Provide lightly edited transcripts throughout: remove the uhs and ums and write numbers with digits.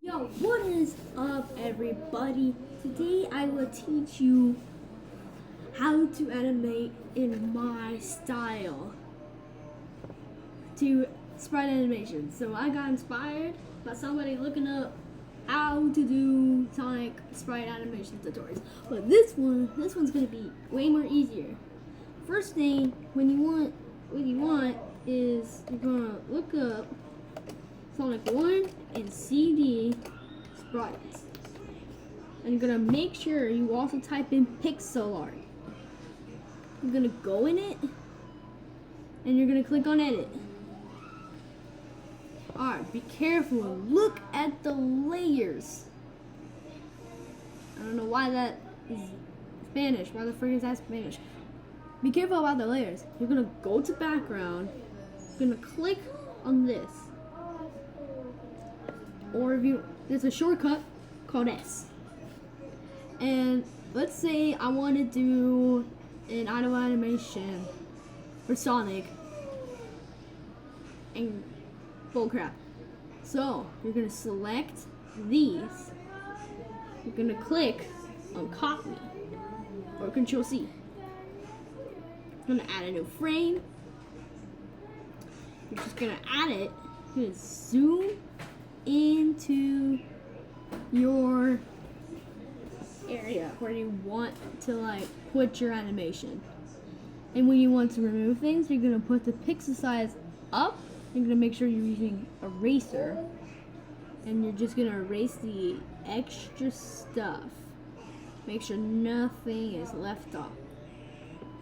Yo, what is up, everybody? Today I will teach you how to animate in my style to sprite animation. So I got inspired by somebody looking up how to do Sonic sprite animation tutorials. But this one's gonna be way more easier. First thing, what you want is you're gonna look up Sonic 1 and CD sprites. And you're gonna make sure you also type in pixliart. You're gonna go in it and you're gonna click on edit. Alright, be careful and look at the layers. I don't know why that is Spanish. Why the frick is that Spanish? Be careful about the layers. You're gonna go to background. You're gonna click on this. Or there's a shortcut called S. And let's say I want to do an idle animation for Sonic. And bullcrap. So you're gonna select these. You're gonna click on copy or Control C. You're gonna add a new frame. You're just gonna add it. You're gonna zoom into your area where you want to put your animation. And when you want to remove things, you're gonna put the pixel size up. You're gonna make sure you're using eraser, and you're just gonna erase the extra stuff. Make sure nothing is left off.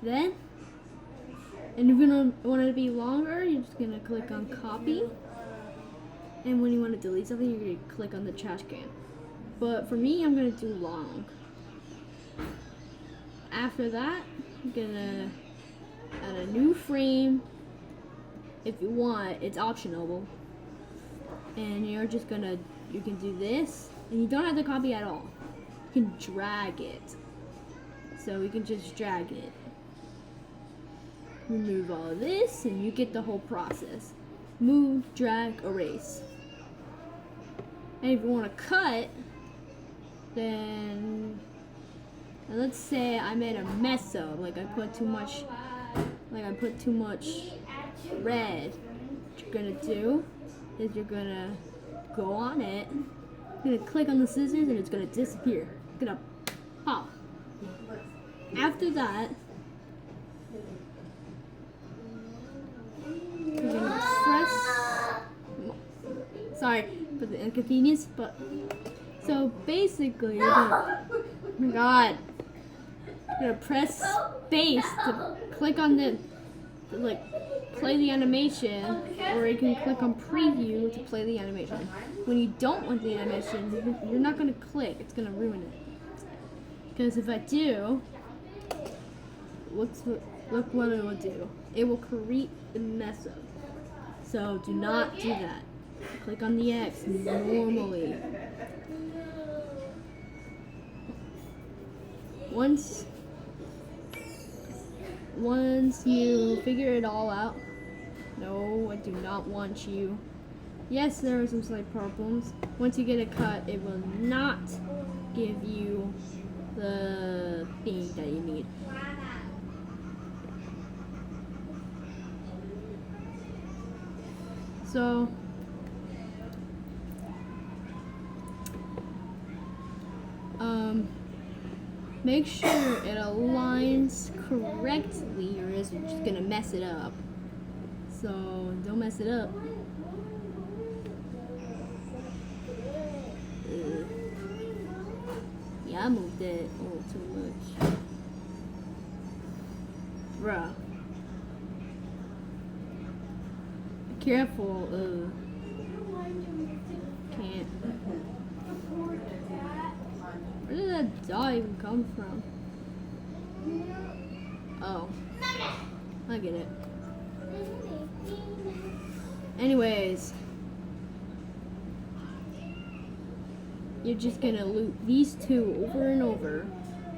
Then, and if you don't want it to be longer, you're just gonna click on copy. And when you want to delete something, you're going to click on the trash can. But for me, I'm going to do long. After that, I'm going to add a new frame. If you want, it's optional. And you're just going to, you can do this. And you don't have to copy at all. You can drag it. So you can just drag it. Remove all of this, and you get the whole process. Move, drag, erase. And if you want to cut, then let's say I made a mess up, I put too much red. What you're gonna do is you're gonna go on it, you're gonna click on the scissors, and it's gonna disappear. It's gonna pop. After that, you're gonna press. Sorry for the inconvenience, but so basically, you're gonna, oh my god, you're gonna press space to click on the play the animation, or you can click on preview to play the animation. When you don't want the animation, you're not gonna click. It's gonna ruin it. Because if I do, look what it will do. It will create the mess up. So do not do that. Click on the X normally. Once you figure it all out, no, I do not want you. Yes, there are some slight problems. Once you get a cut, it will not give you the thing that you need. So make sure it aligns correctly, or else you're just gonna mess it up. So don't mess it up. Yeah, I moved it a little too much. Bruh. Be careful. Can't. Where did that dog even come from? Oh. I get it. Anyways. You're just gonna loop these two over and over.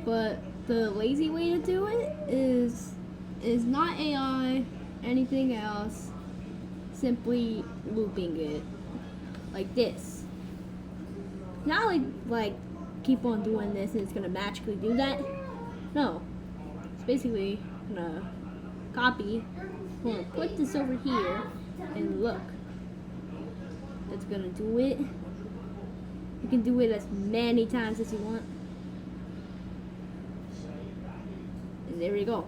But the lazy way to do it is not AI, anything else. Simply looping it. Like this. not like keep on doing this and it's gonna magically do that. No, it's basically gonna copy. I'm gonna put this over here and look. It's gonna do it. You can do it as many times as you want. And there we go.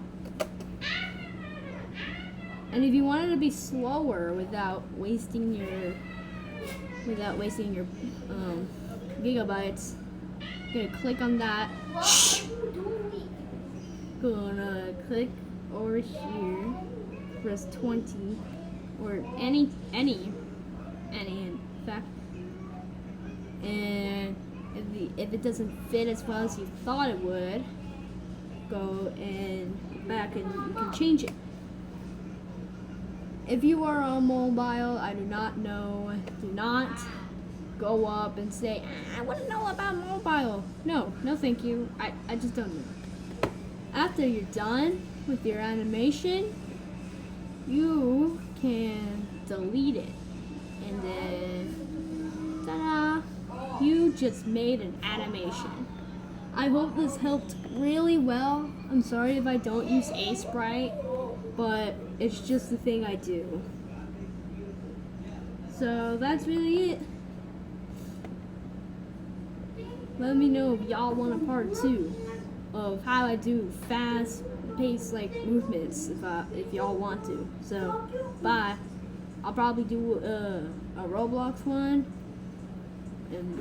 And if you wanted to be slower without wasting your gigabytes, you're gonna click on that. Gonna click over here, press 20 or any in fact, and if it doesn't fit as well as you thought it would, go and back and you can change it. If you are on mobile, I do not know. Do not go up and say, I want to know about mobile. No, thank you. I just don't know. After you're done with your animation, you can delete it. And then, ta-da! You just made an animation. I hope this helped really well. I'm sorry if I don't use a sprite, but it's just the thing I do. So that's really it. Let me know if y'all want a part 2 of how I do fast paced movements if y'all want to. So bye. I'll probably do a Roblox one and